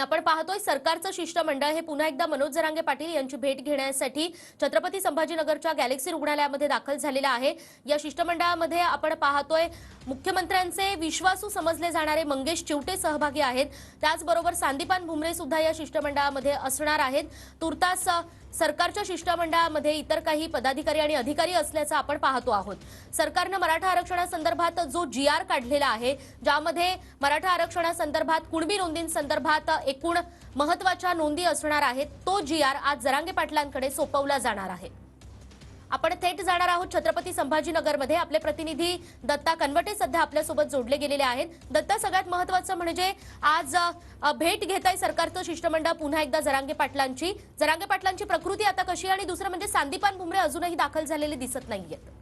आपण पाहतोय सरकारचं शिष्टमंडळ हे पुन्हा एकदा मनोज जरांगे पाटील यांची भेट घेण्यासाठी छत्रपती संभाजीनगरच्या गॅलेक्सी रुग्णालयामध्ये दाखल झालेला आहे। या शिष्टमंडळामध्ये आपण पाहतोय मुख्यमंत्र्यांचे विश्वासू समजले जाणारे मंगेश चिवटे सहभागी आहेत। त्याचबरोबर संदीपान भुमरे सुद्धा या शिष्टमंडळामध्ये असणार आहेत। तुर्तास सरकारच्या शिष्टमंडळामध्ये इतर काही पदाधिकारी आणि अधिकारी असल्याचं आपण पाहतो आहोत। सरकारने मराठा आरक्षणासंदर्भात जो जीआर काढलेला आहे, ज्यामध्ये मराठा आरक्षणासंदर्भात कुणबी नोंदींसंदर्भात एकूण महत्त्वाच्या नोंदी असणार आहेत, तो जीआर आज जरांगे पाटलांकडे सोपवला जाणार आहे। आपण थेट जाणार आहोत छत्रपती संभाजीनगरमध्ये। आपले प्रतिनिधी दत्ता कनवटे सध्या आपल्यासोबत जोडले गेलेले आहेत। दत्ता, सगळ्यात महत्त्वाचं म्हणजे आज भेट घेताय सरकारचं शिष्टमंडळ पुन्हा एकदा जरांगे पाटलांची प्रकृती आता कशी, आणि दुसरं म्हणजे संदीपान भुमरे अजूनही दाखल झालेले दिसत नाहीयेत।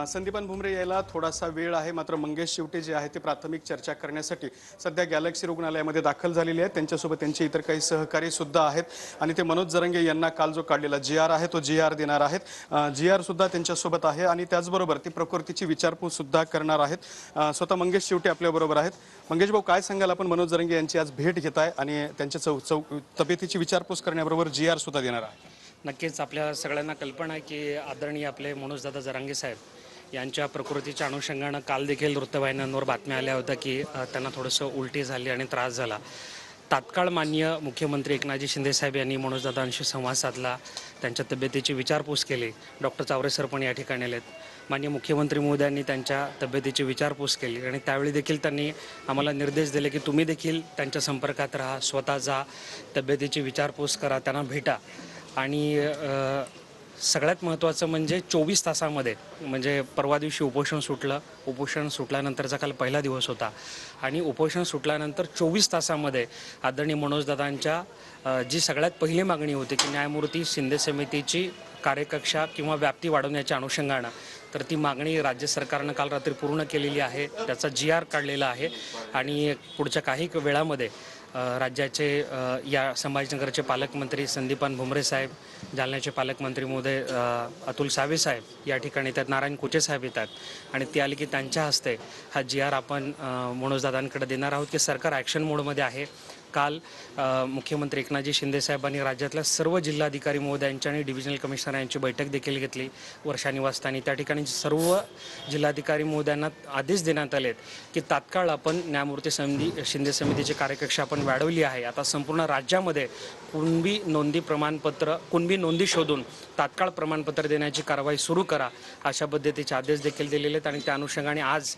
संदीपान भुमरे यायला थोडासा वेळ आहे, मात्र मंगेश चिवटे जे आहे ते प्राथमिक चर्चा करण्यासाठी सध्या गॅलेक्सी रुग्णालयामध्ये दाखल झालेले आहेत। त्यांच्यासोबत त्यांचे इतर काही सहकारी सुद्धा आहेत आणि ते मनोज जरांगे यांना काल जो काढलेला जीआर आहे तो जीआर देणार आहेत। जीआर सुद्धा त्यांच्यासोबत आहे आणि त्याचबरोबर ती प्रकृतीची विचारपूस सुद्धा करणार आहेत। स्वतः मंगेश चिवटे आपल्याबरोबर आहेत। मंगेश भाऊ, काय सांगाल आपण? मनोज जरांगे यांची आज भेट घेताय आणि त्यांच्या तब्येतीची विचारपूस करण्याबरोबर जीआर सुद्धा देणार आहे। नक्कीच आपल्या सगळ्यांना कल्पना आहे की आदरणीय आपले मनोजदादा जरांगे साहेब यांच्या प्रकृतीच्या अनुषंगानं काल देखील वृत्तवाहिन्यांवर बातम्या आल्या होत्या की त्यांना थोडंसं उलटी झाली आणि त्रास झाला। तात्काळ माननीय मुख्यमंत्री एकनाथजी शिंदे साहेब यांनी मनोजदादांशी संवाद साधला, त्यांच्या तब्येतीची विचारपूस केली। डॉक्टर चावरे सर पण या ठिकाणी आलेत। माननीय मुख्यमंत्री महोदयांनी त्यांच्या तब्येतीची विचारपूस केली आणि त्यावेळी देखील त्यांनी आम्हाला निर्देश दिले की तुम्ही देखील त्यांच्या संपर्कात राहा, स्वतः जा, तब्येतीची विचारपूस करा, त्यांना भेटा। आणि सगळ्यात महत्त्वाचं म्हणजे 24 तासामध्ये, म्हणजे परवा दिवशी उपोषण सुटलं, उपोषण सुटल्यानंतरचा काल पहिला दिवस होता आणि उपोषण सुटल्यानंतर 24 तासामध्ये आदरणीय मनोजदादांच्या जी सगळ्यात पहिली मागणी होती की न्यायमूर्ती शिंदे समितीची कार्यकक्षा किंवा व्याप्ती वाढवण्याच्या अनुषंगानं, तर ती मागणी राज्य सरकारनं काल रात्री पूर्ण केलेली आहे। त्याचा जीआर काढलेला आहे आणि पुढच्या काही वेळामध्ये राज्याचे या संभाजीनगरचे पालकमंत्री संदीपान भुमरे साहेब, जालन्याचे पालकमंत्री महोदय अतुल सावे साहेब या ठिकाणी येतात, नारायण कुचे साहेब येतात आणि ते आले की त्यांच्या हस्ते हा जीआर आपण मनोजदादांकडे देणार आहोत की सरकार ॲक्शन मोडमध्ये आहे। काल मुख्यमंत्री एकनाथजी शिंदे साहेबांनी राज्यातल्या सर्व जिल्हाधिकारी महोदयांची आणि डिव्हिजनल कमिशनर यांची बैठक देखील घेतली वर्षा निवासस्थानी। त्या ठिकाणी सर्व जिल्हाधिकारी महोदयांना आदेश देण्यात आलेत की तात्काळ आपण न्यायमूर्ती शिंदे समितीची कार्यकक्षा आपण वाढवली आहे। आता संपूर्ण राज्यामध्ये कुणबी नोंदी शोधून तात्काळ प्रमाणपत्र देण्याची कारवाई सुरू करा, अशा पद्धतीचे आदेश देखील दिलेले आहेत आणि त्या अनुषंगाने आज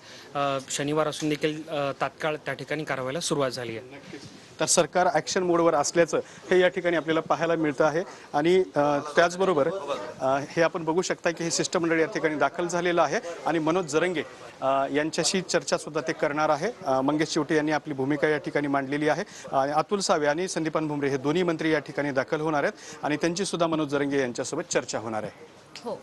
शनिवार असून देखील तात्काळ त्या ठिकाणी कारवाईला सुरुवात झाली आहे। तर सरकार ॲक्शन मोडवर असल्याचं हे या ठिकाणी आपल्याला पाहायला मिळतं आहे आणि त्याचबरोबर हे आपण बघू शकता की हे शिष्टमंडळ या ठिकाणी दाखल झालेलं आहे आणि मनोज जरांगे यांच्याशी चर्चासुद्धा ते करणार आहे। मंगेश चिवटे यांनी आपली भूमिका या ठिकाणी मांडलेली आहे आणि अतुल सावे आणि संदीपान भुमरे हे दोन्ही मंत्री या ठिकाणी दाखल होणार आहेत आणि त्यांची सुद्धा मनोज जरांगे यांच्यासोबत चर्चा होणार आहे। हो,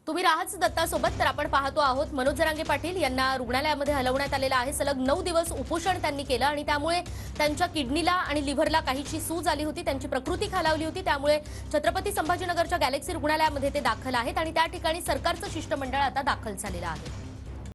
तुम्ही राहाच दत्तासोबत। तर आपण पाहतो आहोत मनोज जरांगे पाटील यांना रुग्णालयामध्ये हलवण्यात आलेलं आहे। सलग 9 दिवस उपोषण त्यांनी केलं आणि त्यामुळे त्यांच्या किडनीला आणि लिव्हरला काहीशी सूज आली होती, त्यांची प्रकृती खालावली होती। त्यामुळे छत्रपती संभाजीनगरच्या गॅलेक्सी रुग्णालयामध्ये ते दाखल आहेत आणि त्या ठिकाणी सरकारचं शिष्टमंडळ आता दाखल झालेलं आहे।